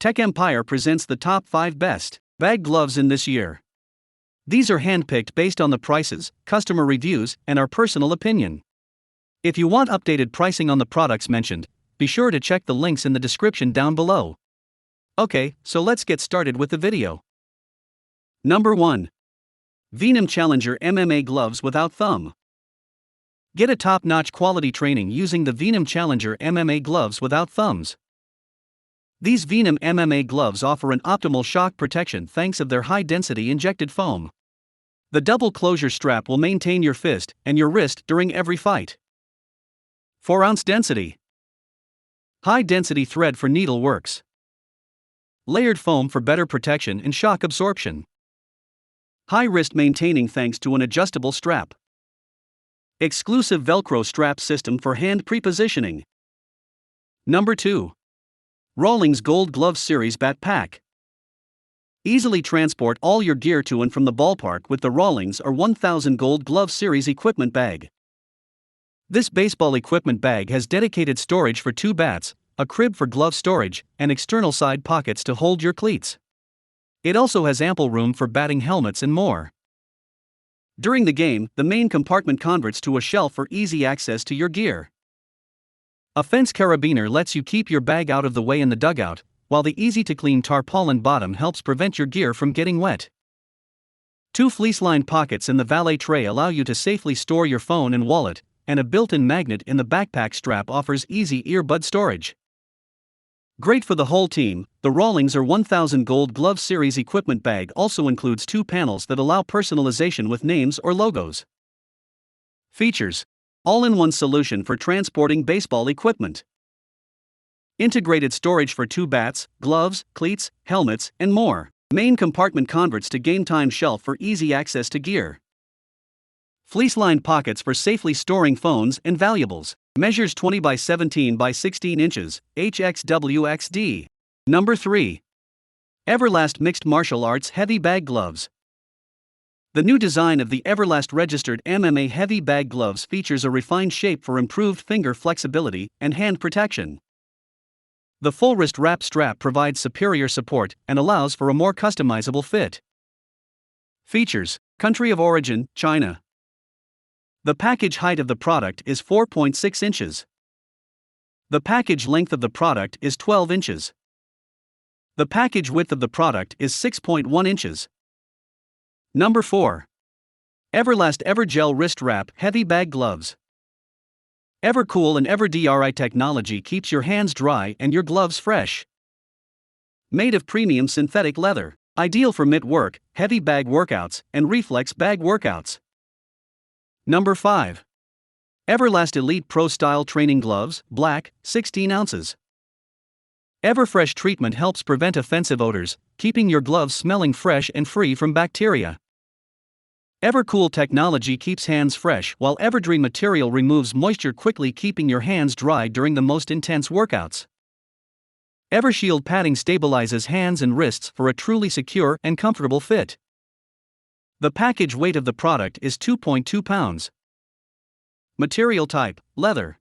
TechEmpire presents the top 5 best bag gloves in this year. These are handpicked based on the prices, customer reviews, and our personal opinion. If you want updated pricing on the products mentioned, be sure to check the links in the description down below. Okay, so let's get started with the video. Number 1. Venom Challenger MMA Gloves Without Thumb. Get a top-notch quality training using the Venom Challenger MMA Gloves Without Thumbs. These Venom MMA gloves offer an optimal shock protection thanks to their high-density injected foam. The double closure strap will maintain your fist and your wrist during every fight. 4-ounce density. High-density thread for needle works. Layered foam for better protection and shock absorption. High wrist maintaining thanks to an adjustable strap. Exclusive Velcro strap system for hand prepositioning. Number 2. Rawlings Gold Glove Series Bat Pack. Easily transport all your gear to and from the ballpark with the Rawlings or 1000 Gold Glove Series equipment bag. This baseball equipment bag has dedicated storage for 2 bats, a crib for glove storage, and external side pockets to hold your cleats. It also has ample room for batting helmets and more. During the game, the main compartment converts to a shelf for easy access to your gear. A fence carabiner lets you keep your bag out of the way in the dugout, while the easy-to-clean tarpaulin bottom helps prevent your gear from getting wet. 2 fleece-lined pockets in the valet tray allow you to safely store your phone and wallet, and a built-in magnet in the backpack strap offers easy earbud storage. Great for the whole team, the Rawlings or 1000 Gold Glove Series equipment bag also includes 2 panels that allow personalization with names or logos. Features: all-in-one solution for transporting baseball equipment. Integrated storage for 2 bats, gloves, cleats, helmets, and more. Main compartment converts to game time shelf for easy access to gear. Fleece-lined pockets for safely storing phones and valuables. Measures 20 by 17 by 16 inches, HXWXD. Number 3. Everlast Mixed Martial Arts Heavy Bag Gloves. The new design of the Everlast registered MMA heavy bag gloves features a refined shape for improved finger flexibility and hand protection. The full wrist wrap strap provides superior support and allows for a more customizable fit. Features: country of origin, China. The package height of the product is 4.6 inches. The package length of the product is 12 inches. The package width of the product is 6.1 inches. Number 4. Everlast Evergel Wrist Wrap Heavy Bag Gloves. Evercool and EverDRI technology keeps your hands dry and your gloves fresh. Made of premium synthetic leather, ideal for mitt work, heavy bag workouts, and reflex bag workouts. Number 5. Everlast Elite Pro Style Training Gloves, Black, 16 ounces. Everfresh treatment helps prevent offensive odors, keeping your gloves smelling fresh and free from bacteria. Evercool technology keeps hands fresh, while Everdream material removes moisture quickly, keeping your hands dry during the most intense workouts. Evershield Padding stabilizes hands and wrists for a truly secure and comfortable fit. The package weight of the product is 2.2 pounds. Material type: leather.